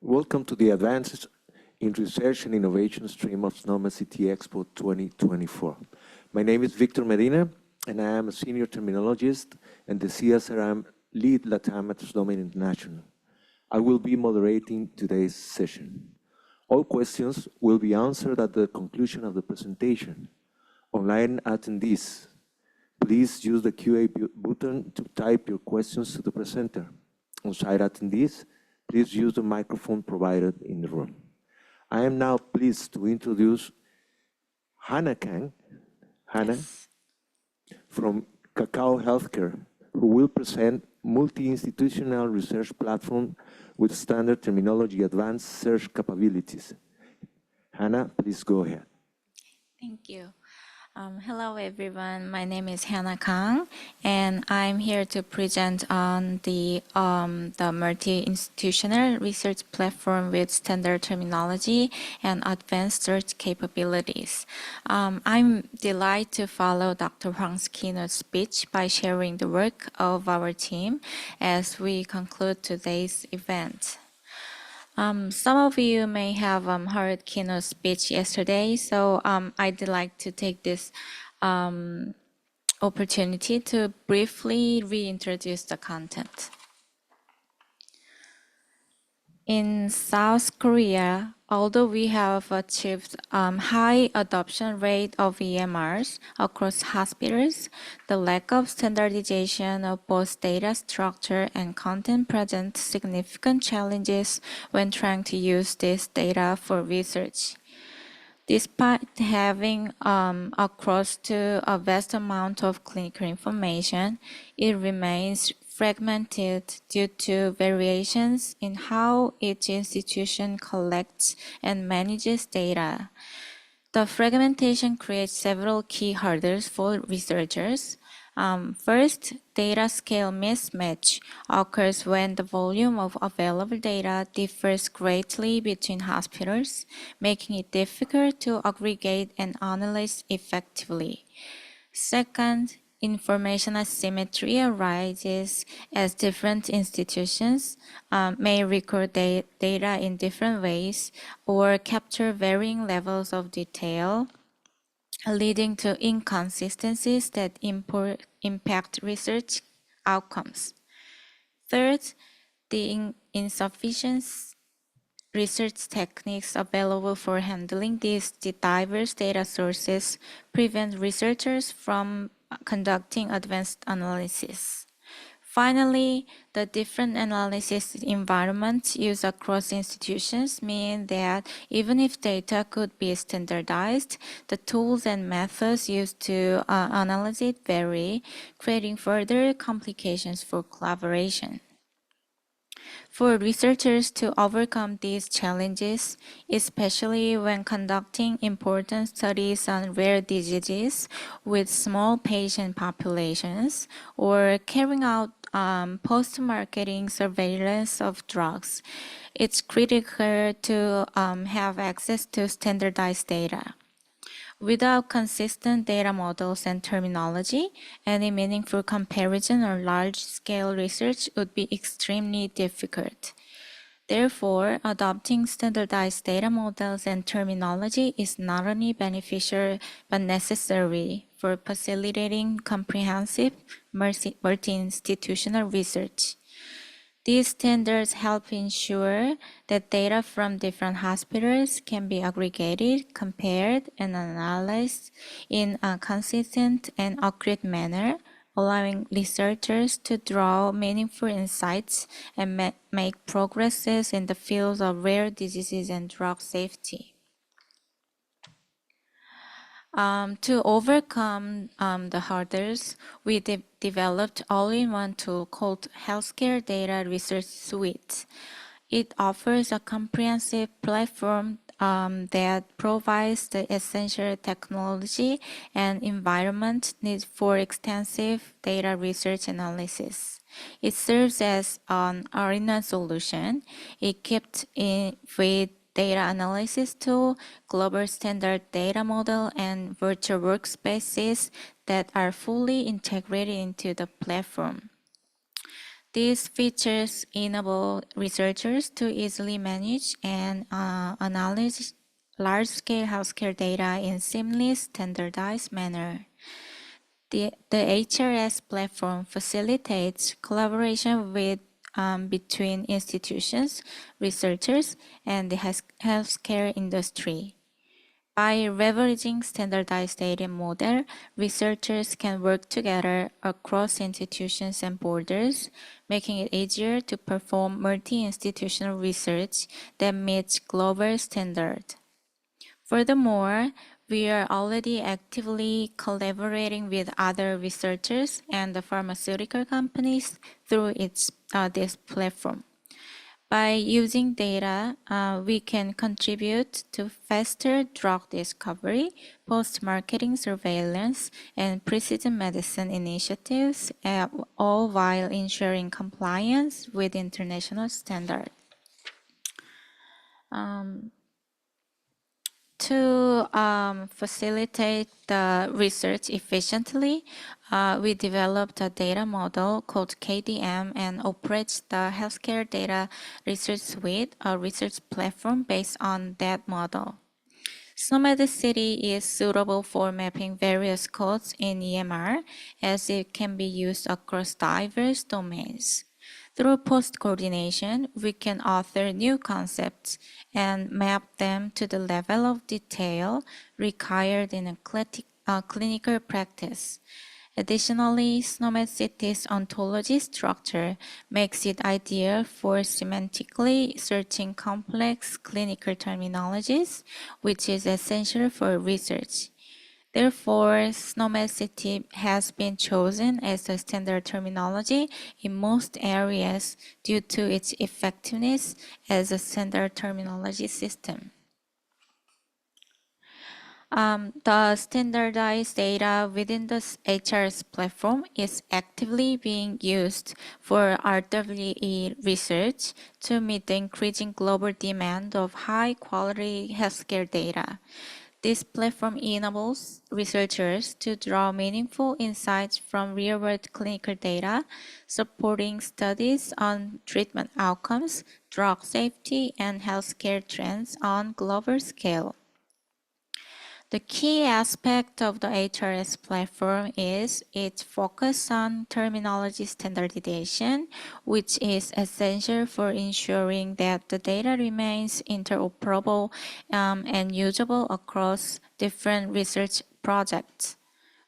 Welcome to the Advances in Research and Innovation stream of SNOMED CT Expo 2024. My name is Victor Medina, and I am a senior terminologist and the CSRM lead LATAM at SNOMED International. I will be moderating today's session. All questions will be answered at the conclusion of the presentation. Online attendees, please use the QA button to type your questions to the presenter. On-site attendees, please use the microphone provided in the room. I am now pleased to introduce Hannah Kang, from Kakaohealthcare, who will present multi-institutional research platform with standard terminology advanced search capabilities. Hannah, please go ahead. Thank you. Hello, everyone. My name is Hannah Kang, and I'm here to present on the multi-institutional research platform with standard terminology and advanced search capabilities. I'm delighted to follow Dr. Hwang's keynote speech by sharing the work of our team as we conclude today's event. Some of you may have heard keynote speech yesterday, so I'd like to take this opportunity to briefly reintroduce the content. In South Korea, although we have achieved high adoption rate of EMRs across hospitals, the lack of standardization of both data structure and content presents significant challenges when trying to use this data for research. Despite having access to a vast amount of clinical information, it remains fragmented due to variations in how each institution collects and manages data. The fragmentation creates several key hurdles for researchers. First, data scale mismatch occurs when the volume of available data differs greatly between hospitals, making it difficult to aggregate and analyze effectively. Second, information asymmetry arises as different institutions may record data in different ways or capture varying levels of detail, leading to inconsistencies that impact research outcomes. Third, the insufficient research techniques available for handling these diverse data sources prevent researchers from conducting advanced analysis. Finally, the different analysis environments used across institutions mean that even if data could be standardized, the tools and methods used to analyze it vary, creating further complications for collaboration. For researchers to overcome these challenges, especially when conducting important studies on rare diseases with small patient populations or carrying out post-marketing surveillance of drugs, it's critical to have access to standardized data. Without consistent data models and terminology, any meaningful comparison or large-scale research would be extremely difficult. Therefore, adopting standardized data models and terminology is not only beneficial but necessary for facilitating comprehensive multi-institutional research. These standards help ensure that data from different hospitals can be aggregated, compared, and analyzed in a consistent and accurate manner, allowing researchers to draw meaningful insights and make progresses in the fields of rare diseases and drug safety. To overcome the hurdles, we developed all-in-one tool called Healthcare Data Research Suite. It offers a comprehensive platform that provides the essential technology and environment needed for extensive data research analysis. It serves as an all-in-one solution equipped with data analysis tool, global standard data model, and virtual workspaces that are fully integrated into the platform. These features enable researchers to easily manage and analyze large-scale healthcare data in seamless, standardized manner. The HRS platform facilitates collaboration between institutions, researchers, and the healthcare industry. By leveraging standardized data model, researchers can work together across institutions and borders, making it easier to perform multi-institutional research that meets global standards. Furthermore, we are already actively collaborating with other researchers and the pharmaceutical companies through this platform. By using data, we can contribute to faster drug discovery, post-marketing surveillance, and precision medicine initiatives, all while ensuring compliance with international standards. To facilitate the research efficiently, we developed a data model called KDM and operates the Healthcare Data Research Suite, a research platform based on that model. SNOMED CT is suitable for mapping various codes in EMR, as it can be used across diverse domains. Through post-coordination, we can author new concepts and map them to the level of detail required in a clinical practice. Additionally, SNOMED CT's ontology structure makes it ideal for semantically searching complex clinical terminologies, which is essential for research. Therefore, SNOMED CT has been chosen as the standard terminology in most areas due to its effectiveness as a standard terminology system. The standardized data within the HRS platform is actively being used for RWE research to meet the increasing global demand of high-quality healthcare data. This platform enables researchers to draw meaningful insights from real-world clinical data, supporting studies on treatment outcomes, drug safety, and healthcare trends on global scale. The key aspect of the HRS platform is its focus on terminology standardization, which is essential for ensuring that the data remains interoperable and usable across different research projects.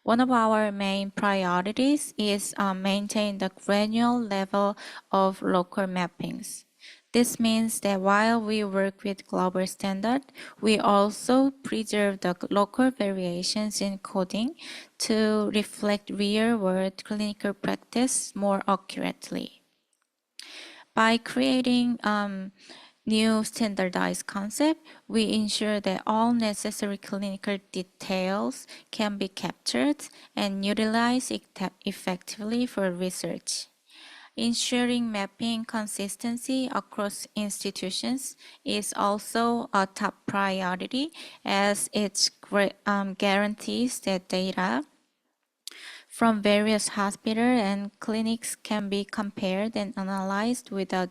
One of our main priorities is maintain the granular level of local mappings. This means that while we work with global standard, we also preserve the local variations in coding to reflect real-world clinical practice more accurately. By creating new standardized concept, we ensure that all necessary clinical details can be captured and utilized effectively for research. Ensuring mapping consistency across institutions is also a top priority, as it guarantees that data from various hospitals and clinics can be compared and analyzed without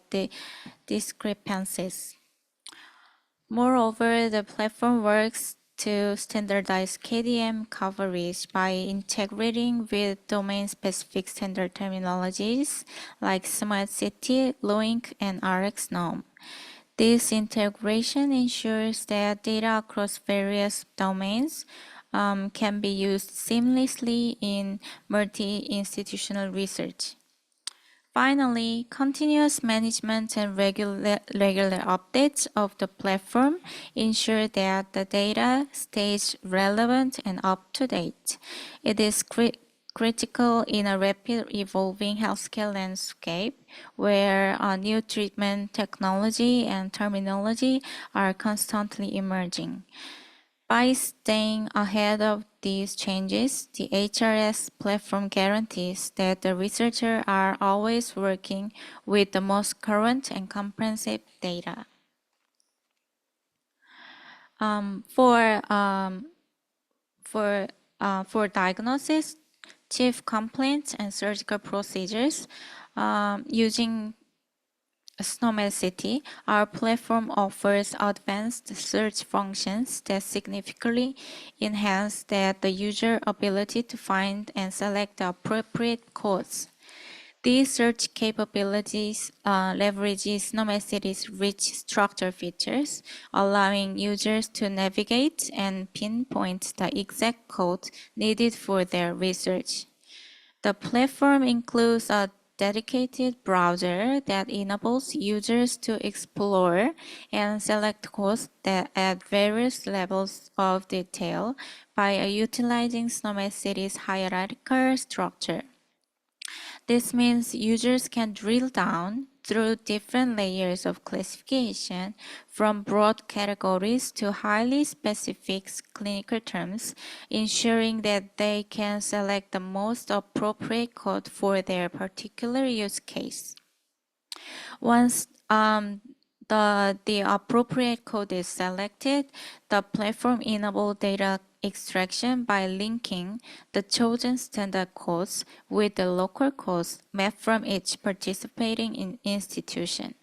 discrepancies. Moreover, the platform works to standardize KDM coverage by integrating with domain-specific standard terminologies like SMART CT, LOINC, and RxNOM. This integration ensures that data across various domains can be used seamlessly in multi-institutional research. Finally, continuous management and regular updates of the platform ensure that the data stays relevant and up-to-date. It is critical in a rapidly evolving healthcare landscape where new treatment technology and terminology are constantly emerging. By staying ahead of these changes, the HRS platform guarantees that the researchers are always working with the most current and comprehensive data. For diagnosis, chief complaints, and surgical procedures, Using SNOMED CT, our platform offers advanced search functions that significantly enhance the user ability to find and select the appropriate codes. These search capabilities leverage SNOMED CT's rich structure features, allowing users to navigate and pinpoint the exact code needed for their research. The platform includes a dedicated browser that enables users to explore and select codes that at various levels of detail by utilizing SNOMED CT's hierarchical structure. This means users can drill down through different layers of classification, from broad categories to highly specific clinical terms, ensuring that they can select the most appropriate code for their particular use case. Once the appropriate code is selected, the platform enables data extraction by linking the chosen standard codes with the local codes mapped from each participating institution.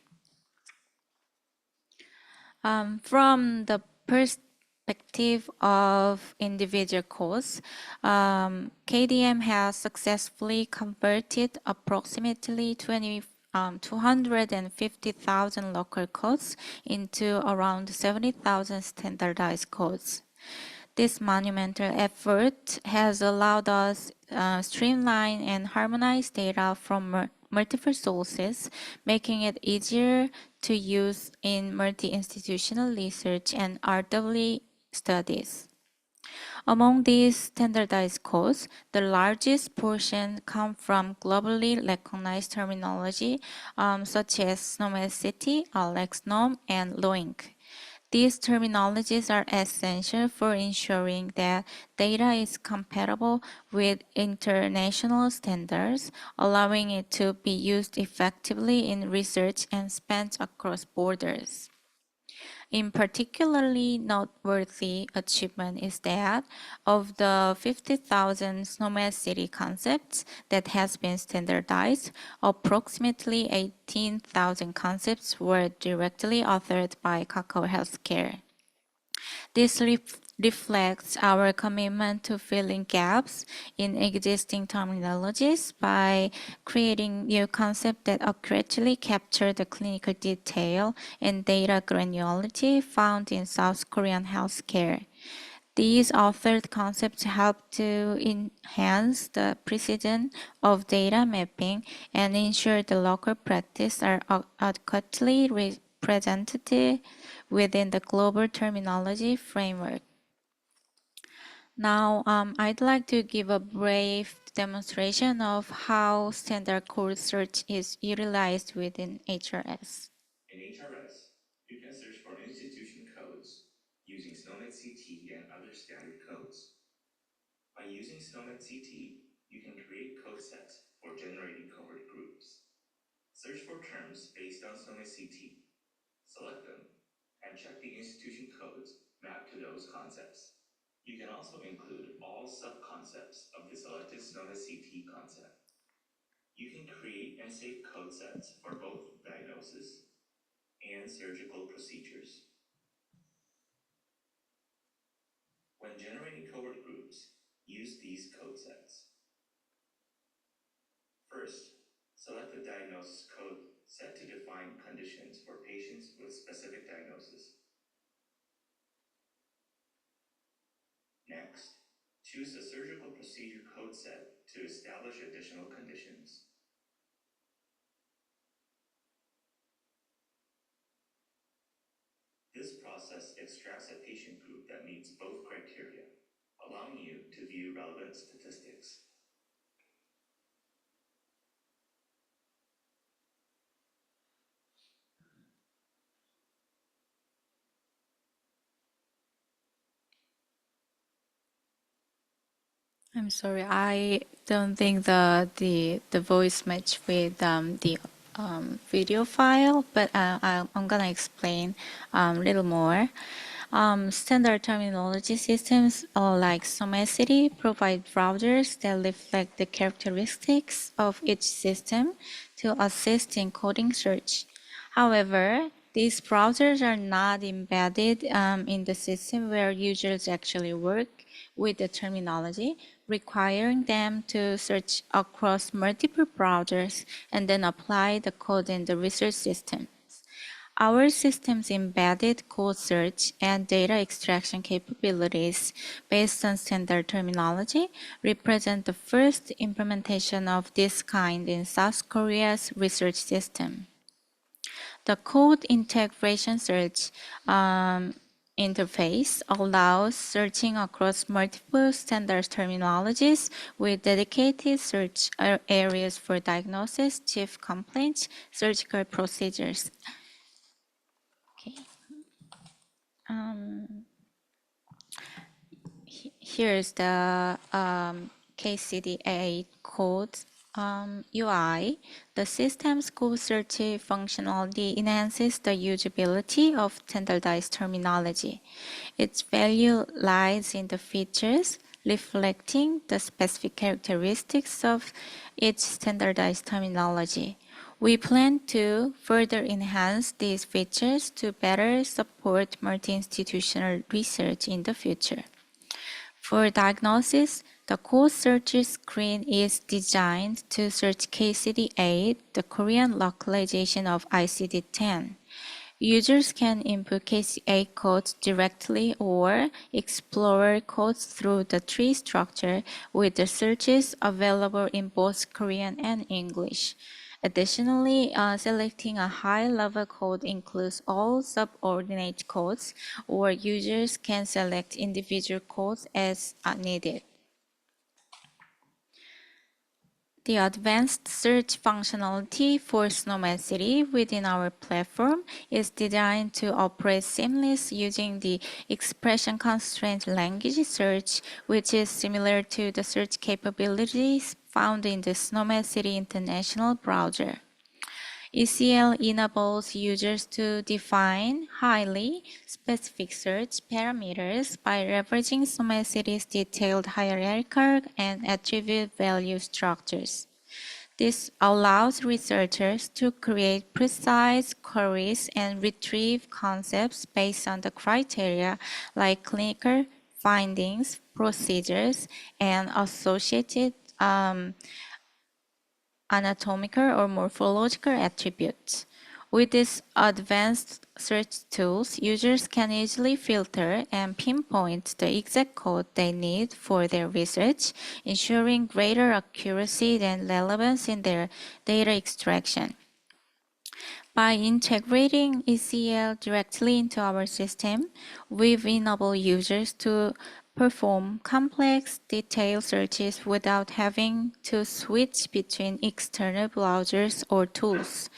From the perspective of individual codes, KDM has successfully converted approximately 250,000 local codes into around 70,000 standardized codes. This monumental effort has allowed us streamline and harmonize data from multiple sources, making it easier to use in multi-institutional research and RW studies. Among these standardized codes, the largest portion come from globally recognized terminology such as SNOMED CT, LexNOM, and LOINC. These terminologies are essential for ensuring that data is compatible with international standards, allowing it to be used effectively in research and spans across borders. In particularly noteworthy achievement is that of the 50,000 SNOMED CT concepts that has been standardized, approximately 18,000 concepts were directly authored by Kakaohealthcare. This reflects our commitment to filling gaps in existing terminologies by creating new concepts that accurately capture the clinical detail and data granularity found in South Korean healthcare. These authored concepts help to enhance the precision of data mapping and ensure the local practice are adequately represented within the global terminology framework. Now, I'd like to give a brief demonstration of how standard code search is utilized within HRS. In HRS, you can search for institution codes using SNOMED CT and other standard codes. By using SNOMED CT, you can create code sets for generating cohort groups. Search for terms based on SNOMED CT, select them, and check the institution codes mapped to those concepts. You can also include all sub-concepts of the selected SNOMED CT concept. You can create and save code sets for both diagnosis and surgical procedures. When generating cohort groups, use these code sets. First, select the diagnosis code set to define conditions for patients with specific diagnosis. Next, choose the surgical procedure code set to establish additional conditions. This process extracts a patient group that meets both criteria, allowing you to view relevant statistics. I'm sorry, I don't think the voice match with the video file, but I'm gonna explain a little more. Standard terminology systems like SNOMED CT provide browsers that reflect the characteristics of each system to assist in coding search. However, these browsers are not embedded in the system where users actually work with the terminology, requiring them to search across multiple browsers and then apply the code in the research system. Our system's embedded code search and data extraction capabilities based on standard terminology represent the first implementation of this kind in South Korea's research system. The code integration search interface allows searching across multiple standard terminologies with dedicated search areas for diagnosis, chief complaints, surgical procedures. Okay. Here's the KCDA code UI. The system's code search functionality enhances the usability of standardized terminology. Its value lies in the features reflecting the specific characteristics of each standardized terminology. We plan to further enhance these features to better support multi-institutional research in the future. For diagnosis, the code search screen is designed to search KCD8, the Korean localization of ICD-10. Users can input KCD8 codes directly or explore codes through the tree structure with the searches available in both Korean and English. Additionally, selecting a high-level code includes all subordinate codes, or users can select individual codes as needed. The advanced search functionality for SNOMED CT within our platform is designed to operate seamless using the expression constraint language search, which is similar to the search capabilities found in the SNOMED CT International browser. ECL enables users to define highly specific search parameters by leveraging SNOMED CT's detailed hierarchical and attribute value structures. This allows researchers to create precise queries and retrieve concepts based on the criteria like clinical findings, procedures, and associated anatomical or morphological attributes. With these advanced search tools, users can easily filter and pinpoint the exact code they need for their research, ensuring greater accuracy and relevance in their data extraction. By integrating ECL directly into our system, we've enabled users to perform complex, detailed searches without having to switch between external browsers or tools.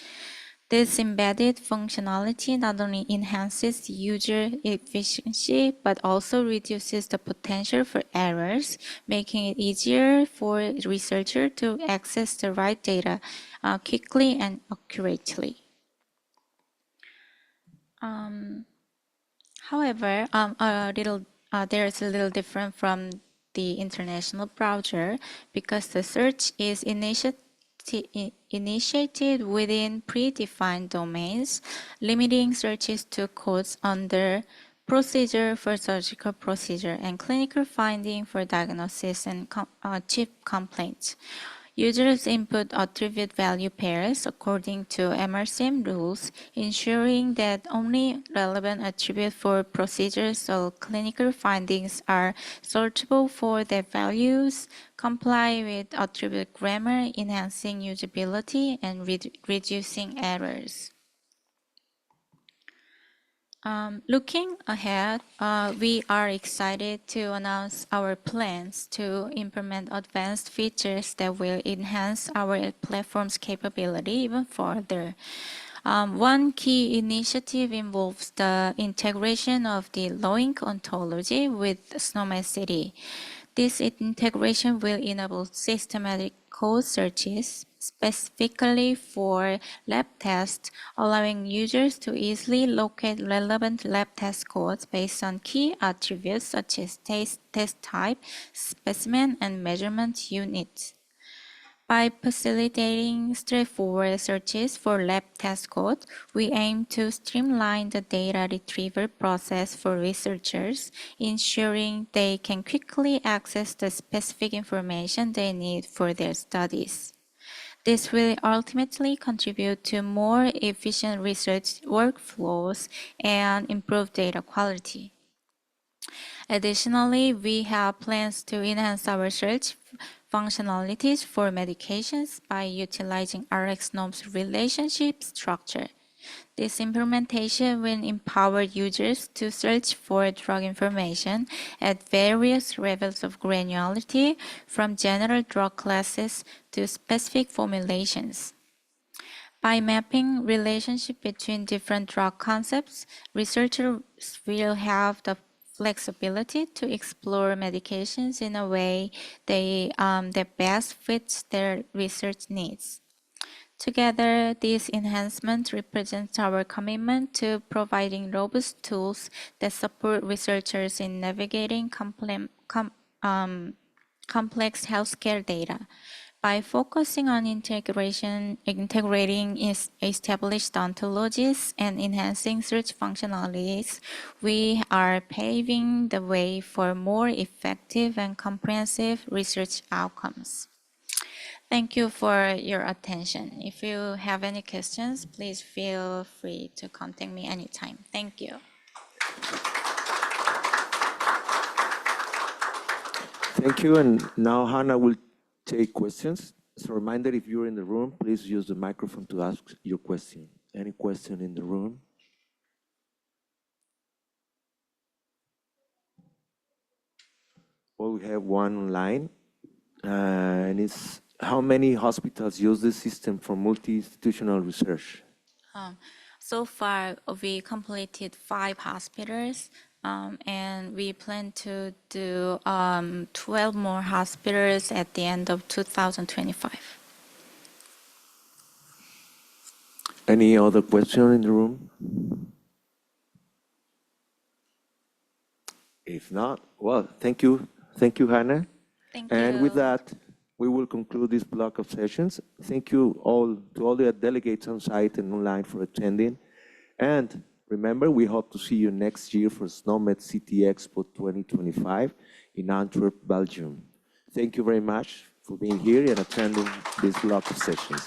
This embedded functionality not only enhances user efficiency, but also reduces the potential for errors, making it easier for researchers to access the right data quickly and accurately. However, there's a little different from the international browser because the search is initiated within predefined domains, limiting searches to codes under procedure for surgical procedure and clinical finding for diagnosis and chief complaints. Users input attribute value pairs according to MRCM rules, ensuring that only relevant attributes for procedures or clinical findings are searchable for their values, comply with attribute grammar, enhancing usability and reducing errors. Looking ahead, we are excited to announce our plans to implement advanced features that will enhance our platform's capability even further. One key initiative involves the integration of the low-ink ontology with SNOMED CT. This integration will enable systematic code searches specifically for lab tests, allowing users to easily locate relevant lab test codes based on key attributes such as test type, specimen, and measurement unit. By facilitating straightforward searches for lab test code, we aim to streamline the data retrieval process for researchers, ensuring they can quickly access the specific information they need for their studies. This will ultimately contribute to more efficient research workflows and improved data quality. Additionally, we have plans to enhance our search functionalities for medications by utilizing RxNome's relationship structure. This implementation will empower users to search for drug information at various levels of granularity, from general drug classes to specific formulations. By mapping relationship between different drug concepts, researchers will have the flexibility to explore medications in a way that best fits their research needs. Together, these enhancements represent our commitment to providing robust tools that support researchers in navigating complex healthcare data. By focusing on integrating established ontologies and enhancing search functionalities, we are paving the way for more effective and comprehensive research outcomes. Thank you for your attention. If you have any questions, please feel free to contact me anytime. Thank you. Thank you. And now Hannah will take questions. As a reminder, if you're in the room, please use the microphone to ask your question. Any question in the room? Well, we have one online, and it's how many hospitals use this system for multi-institutional research? So far, we completed 5 hospitals, and we plan to do 12 more hospitals at the end of 2025. Any other question in the room? If not, well, thank you. Thank you, Hannah. Thank you. And with that, we will conclude this block of sessions. Thank you all to all the delegates on site and online for attending. And remember, we hope to see you next year for SNOMED CT Expo 2025 in Antwerp, Belgium. Thank you very much for being here and attending this block of sessions.